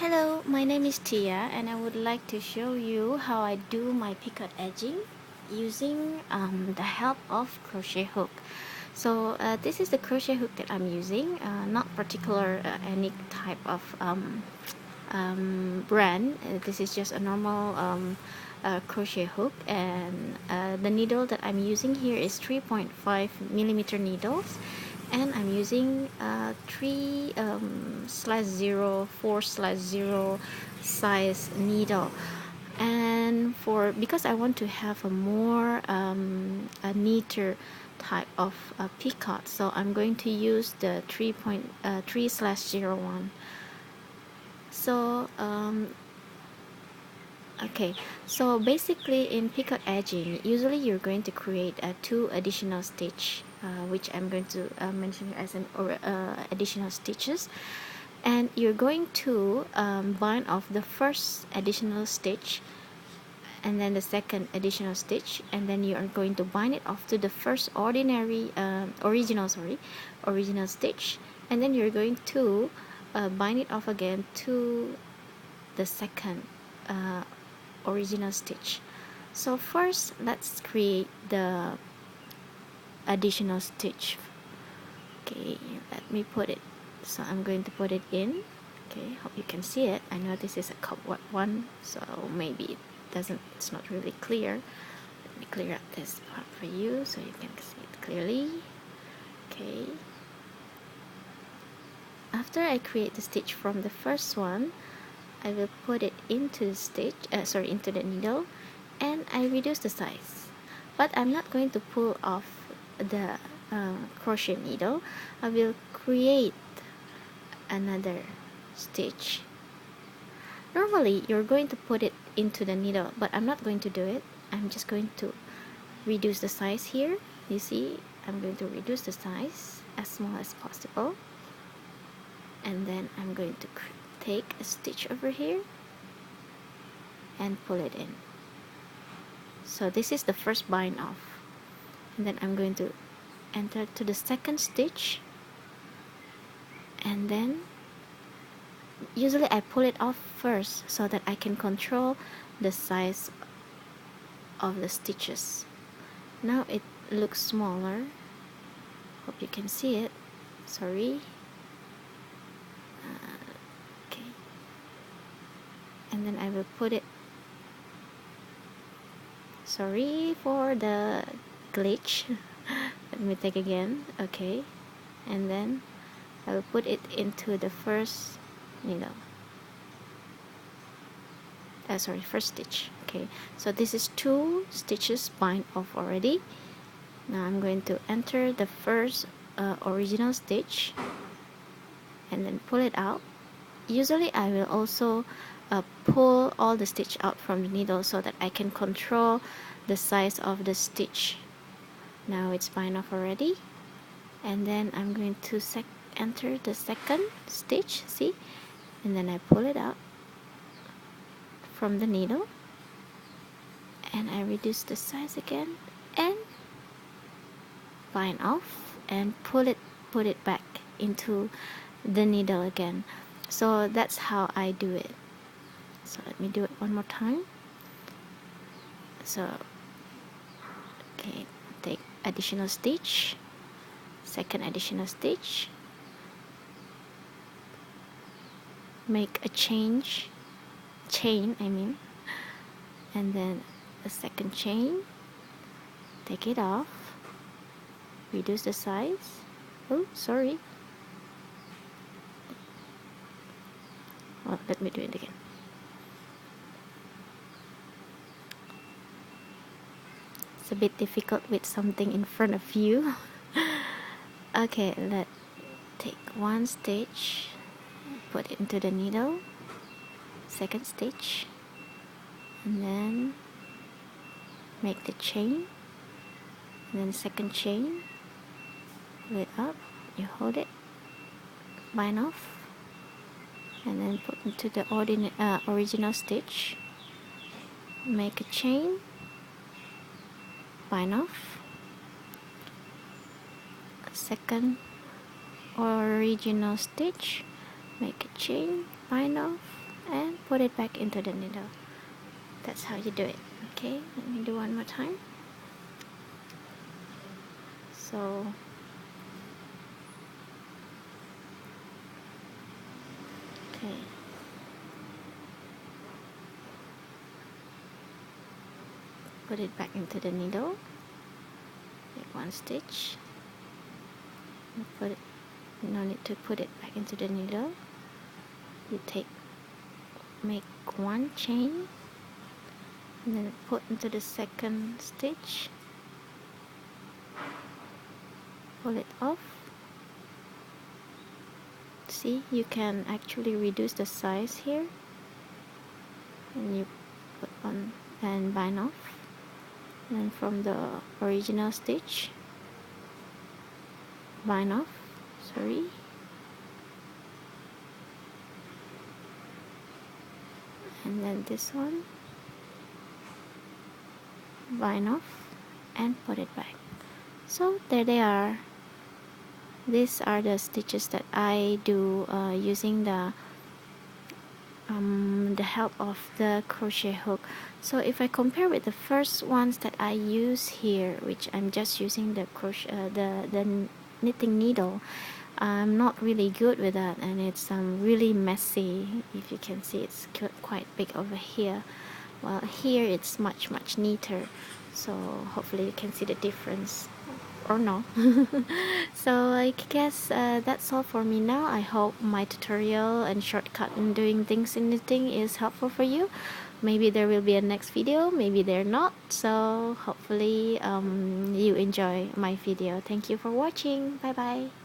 Hello, my name is Tia and I would like to show you how I do my picot edging using the help of crochet hook. So this is the crochet hook that I'm using, not particular any type of brand. This is just a normal crochet hook, and the needle that I'm using here is 3.5 millimeter needles, and I'm using 3/0 4/0 size needle. And because I want to have a more a neater type of picot, so I'm going to use the 3/01. So okay, so basically in picot edging, usually you're going to create 2 additional stitch, which I'm going to mention here as an additional stitches, and you're going to bind off the first additional stitch and then the second additional stitch, and then you are going to bind it off to the first original stitch, and then you're going to bind it off again to the second original stitch. So first let's create the additional stitch. Okay, let me put it, so I'm going to put it in. Okay, hope you can see it. I know this is a cobweb one, so maybe it's not really clear. Let me clear up this part for you so you can see it clearly. Okay, after I create the stitch from the first one, I will put it into the stitch, into the needle, and I reduce the size. But I'm not going to pull off the crochet needle. I will create another stitch. Normally you're going to put it into the needle, but I'm not going to do it. I'm just going to reduce the size here. You see, I'm going to reduce the size as small as possible, and then I'm going to take a stitch over here and pull it in. So this is the first bind off, and then I'm going to enter to the second stitch, and then usually I pull it off first so that I can control the size of the stitches. Now it looks smaller, hope you can see it. Sorry. Okay, and then I will put it, sorry for the glitch. Let me take again. Okay, and then I will put it into the first needle, first stitch. Okay, so this is 2 stitches bind off already. Now I'm going to enter the first original stitch and then pull it out. Usually I will also pull all the stitch out from the needle so that I can control the size of the stitch. Now it's bind off already, and then I'm going to enter the second stitch, see, and then I pull it out from the needle, and I reduce the size again and bind off and put it back into the needle again. So that's how I do it. So let me do it one more time. So okay, take additional stitch, second additional stitch, make a chain I mean, and then a second chain, take it off, reduce the size. Oh, sorry. Well, let me do it again. It's a bit difficult with something in front of you. Okay, let's take one stitch, put it into the needle, second stitch, and then make the chain, and then second chain, pull it up, you hold it, bind off, and then put into the original stitch, make a chain, bind off, second original stitch, make a chain, bind off, and put it back into the needle. That's how you do it. Okay, let me do one more time. So okay, put it back into the needle, make one stitch, and put it, no need to put it back into the needle. You make one chain and then put into the second stitch, pull it off. See, you can actually reduce the size here, and you put on and bind off. And then from the original stitch, bind off, sorry, and then this one, bind off and put it back. So there they are. These are the stitches that I do using the help of the crochet hook. So if I compare with the first ones that I use here, which I'm just using the crochet the knitting needle, I'm not really good with that, and it's really messy. If you can see, it's quite big over here. Well, here it's much neater, so hopefully you can see the difference, or no. So I guess that's all for me now. I hope my tutorial and shortcut in doing things in knitting is helpful for you. Maybe there will be a next video, maybe they're not, so hopefully you enjoy my video. Thank you for watching. Bye bye.